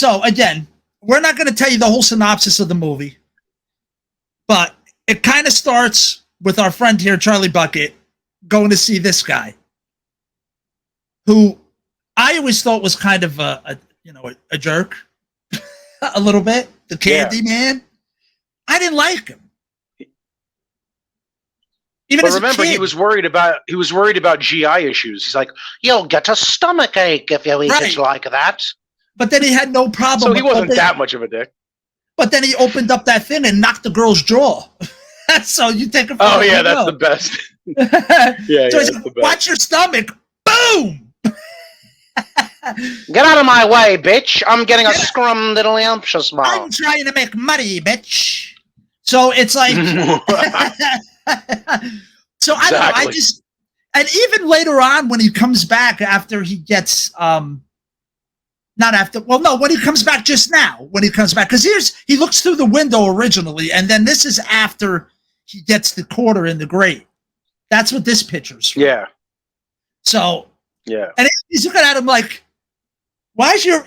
So again, we're not going to tell you the whole synopsis of the movie, but it kind of starts with our friend here, Charlie Bucket, going to see this guy, who I always thought was kind of a jerk, a little bit. The Candy Man. I didn't like him. Even but remember, he was worried about GI issues. He's like, "You'll get a stomach ache if you eat it like that." But then he had no problem. So he wasn't that much of a dick. But then he opened up that thing and knocked the girl's jaw. So you take it. Oh yeah, that's the best. Yeah, so he's like, watch your stomach. Boom. Get out of my way, bitch! I'm getting a scrum-diddly-umptious ball. I'm trying to make money, bitch. So it's like. So I don't know. I just, and even later on when he comes back after he gets when he comes back just now, when he comes back, because he looks through the window originally, and then this is after he gets the quarter in the grate. That's what this picture's from. Yeah. So yeah, and he's looking at him like, why's your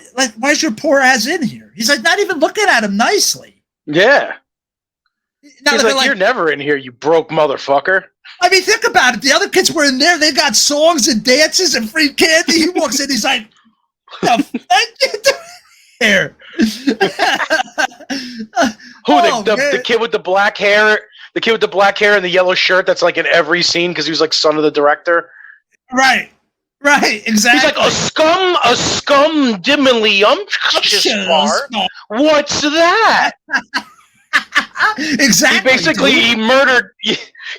poor ass in here? He's like not even looking at him nicely. Yeah. He's like, you're never in here, you broke motherfucker. I mean, think about it. The other kids were in there. They got songs and dances and free candy. He walks in. He's like, "What the fuck you doing here?" The kid with the black hair? The kid with the black hair and the yellow shirt that's like in every scene because he was like son of the director. Right, exactly. He's like, a scum dimly umptious bar. What's that? Exactly.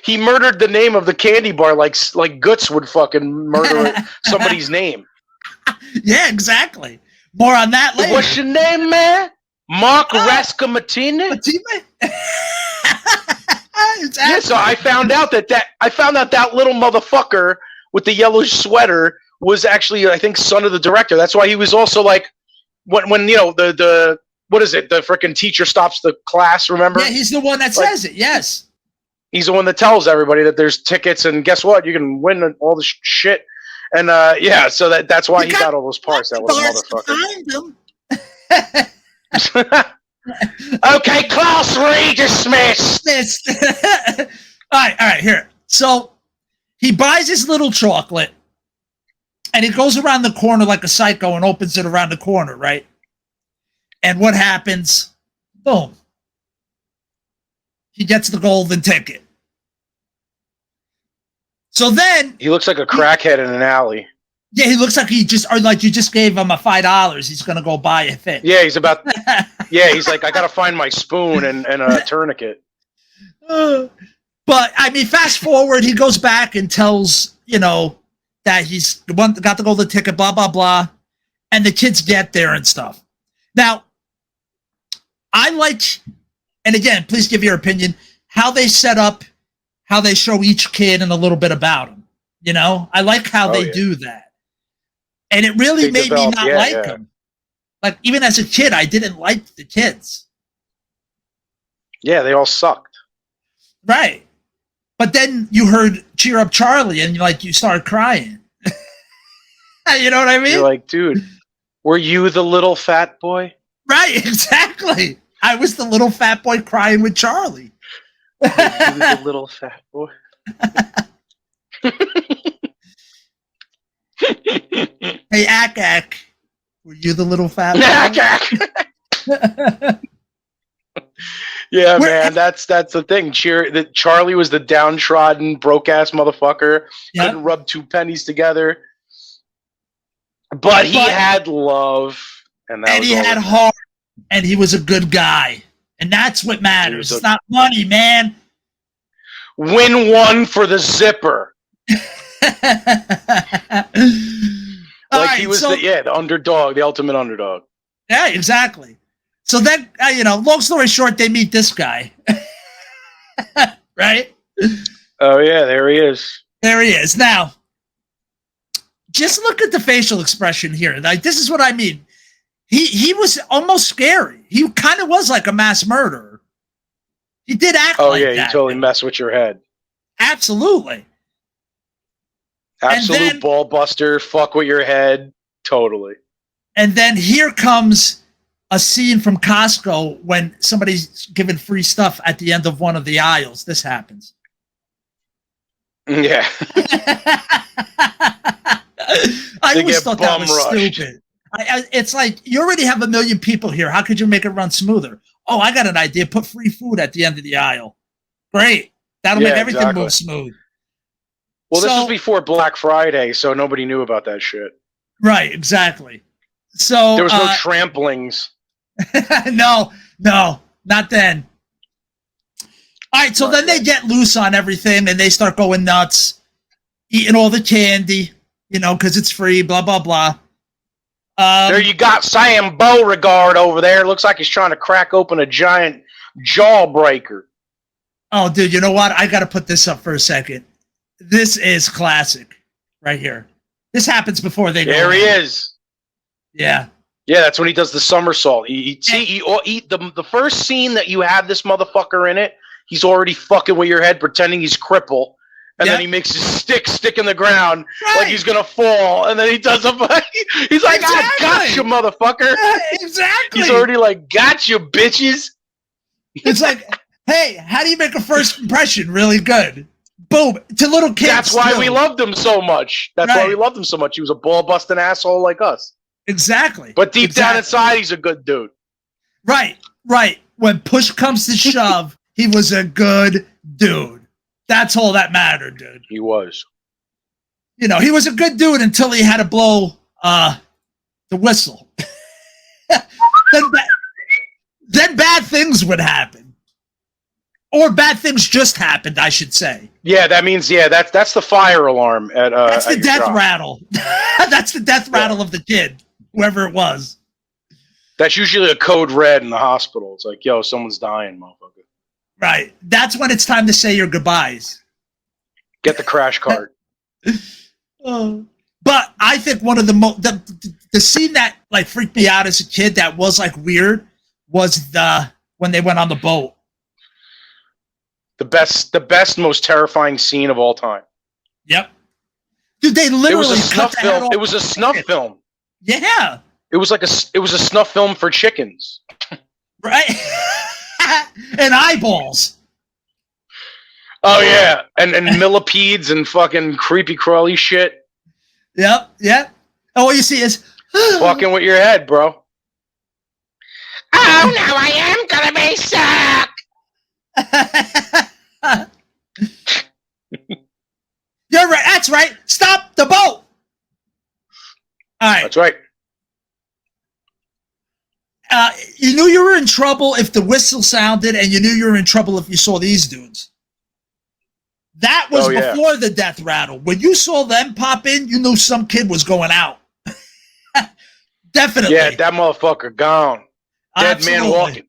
He murdered the name of the candy bar like Guts would fucking murder somebody's name. Yeah, exactly. More on that later. What's your name, man? Mark Rascamatini? Exactly. Yeah, so I found out that little motherfucker with the yellow sweater was actually, I think, son of the director. That's why he was also like when the what is it? The freaking teacher stops the class, remember? Yeah, he's the one that says it, yes. He's the one that tells everybody that there's tickets, and guess what? You can win all this shit. And, so that's why he got all those parts, that little motherfucker. Okay, class dismissed. All right, here. So he buys his little chocolate, and he goes around the corner like a psycho and opens it around the corner, right? And what happens? Boom. He gets the golden ticket. So then he looks like a crackhead in an alley. Yeah, he looks like you just gave him a $5. He's gonna go buy a thing. Yeah, he's like, I gotta find my spoon and a tourniquet. But I mean, fast forward, he goes back and tells that he's got the golden ticket, blah blah blah, and the kids get there and stuff. Now, I like, and again, please give your opinion, how they set up, how they show each kid and a little bit about him. I like how they do that. And it really made me not like them. Like, even as a kid, I didn't like the kids. Yeah, they all sucked. Right. But then you heard Cheer Up Charlie, and you started crying. You know what I mean? You're like, dude, were you the little fat boy? Right, exactly. I was the little fat boy crying with Charlie. Were you the little fat boy? Hey, Ak, were you the little fat boy? Yeah, man, that's the thing. Charlie was the downtrodden, broke-ass motherfucker. Yep. Couldn't rub two pennies together. But he had love. And he had heart. And he was a good guy. And that's what matters. It's not money, man. Win one for the zipper. He was the underdog, the ultimate underdog. Yeah, exactly. So then, long story short, they meet this guy. Right? Oh, yeah, there he is. There he is. Now, just look at the facial expression here. Like, this is what I mean. He was almost scary. He kind of was like a mass murderer. He did act like that. Oh, yeah, he totally messed with your head. Absolutely. Absolute then, ball buster, fuck with your head, totally. And then here comes a scene from Costco when somebody's giving free stuff at the end of one of the aisles. This happens. Yeah. I always thought that was stupid. It's like, you already have 1 million people here. How could you make it run smoother? Oh, I got an idea. Put free food at the end of the aisle. Great. That'll make everything move smooth. Well, this was before Black Friday, so nobody knew about that shit. Right, exactly. So there was no tramplings. No, not then. All right, so then they get loose on everything, and they start going nuts, eating all the candy, because it's free, blah, blah, blah. There you got Sam Beauregard over there. Looks like he's trying to crack open a giant jawbreaker. Oh, dude, you know what? I got to put this up for a second. This is classic right here. This happens before they go. There he is. Yeah. Yeah, that's when he does the somersault. The first scene that you have this motherfucker in it, he's already fucking with your head, pretending he's crippled. And then he makes his stick in the ground like he's going to fall. And then he does he's like, I got you, motherfucker. Exactly. He's already like, got you, bitches. It's like, hey, how do you make a first impression really good? Boom. To little kids. That's why we loved him so much. That's why we loved him so much. He was a ball-busting asshole like us. Exactly. But deep down inside, he's a good dude. Right. When push comes to shove, he was a good dude. That's all that mattered, dude. He was. He was a good dude until he had to blow the whistle. then bad things would happen. Or bad things just happened, I should say. Yeah, that means, that's the fire alarm. That's the death rattle. That's the death rattle of the kid, whoever it was. That's usually a code red in the hospital. It's like, yo, someone's dying, motherfucker. Right. That's when it's time to say your goodbyes. Get the crash card. But I think one of the scene that like freaked me out as a kid that was like weird was when they went on the boat. The best, most terrifying scene of all time. Yep. Dude, they literally it was a snuff film. It was a snuff film. Yeah. It was a snuff film for chickens. Right. And eyeballs. Oh yeah, and millipedes and fucking creepy crawly shit. Yep. And all you see is fucking with your head, bro. Oh, now I am gonna be sick. You're right. That's right. Stop the boat. All right. That's right. You knew you were in trouble if the whistle sounded, and you knew you were in trouble if you saw these dudes. That was before the death rattle. When you saw them pop in, you knew some kid was going out. Definitely. Yeah, that motherfucker gone. Dead man walking.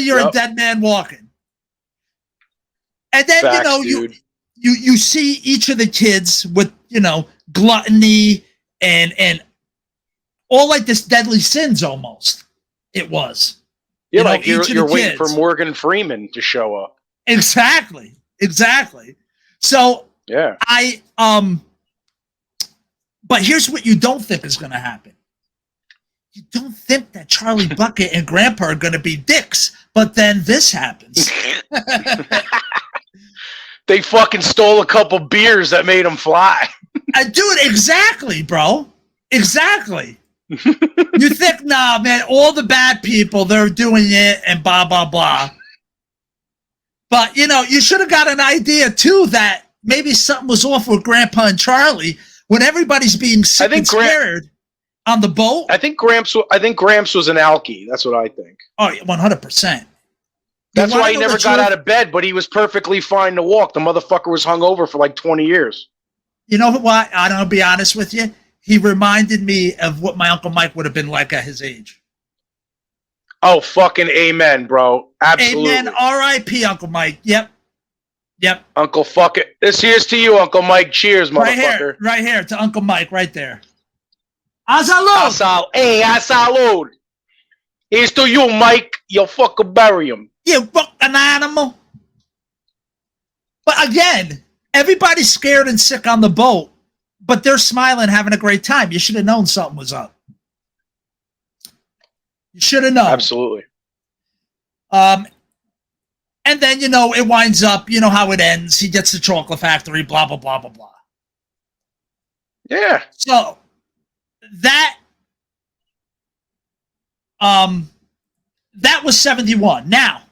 You're a dead man walking. And then, Facts, you see each of the kids with, gluttony and all like this deadly sins almost. It was. Yeah, like you're waiting for Morgan Freeman to show up. Exactly. So yeah, but here's what you don't think is going to happen. You don't think that Charlie Bucket and Grandpa are going to be dicks, but then this happens. They fucking stole a couple beers that made them fly. Dude, exactly, bro. Exactly. You think, nah, man, all the bad people, they're doing it and blah, blah, blah. But, you should have got an idea, too, that maybe something was off with Grandpa and Charlie when everybody's being sick and scared on the boat. I think Gramps was an alkie. That's what I think. Oh, 100%. That's why he never got out of bed, but he was perfectly fine to walk. The motherfucker was hungover for like 20 years. You know what? I don't be honest with you. He reminded me of what my Uncle Mike would have been like at his age. Oh, fucking amen, bro. Absolutely. Amen. R.I.P. Uncle Mike. Yep. Uncle fuck it. Here's to you, Uncle Mike. Cheers, motherfucker. Right here to Uncle Mike, right there. A salud. Hey, a salud. Here's to you, Mike. You'll fucking bury him. You fucking animal. But again, everybody's scared and sick on the boat, but they're smiling, having a great time. You should have known something was up. You should have known. Absolutely. And then, you know, it winds up, you know how it ends. He gets the chocolate factory, blah, blah, blah, blah, blah. Yeah. So that that was 71. Now,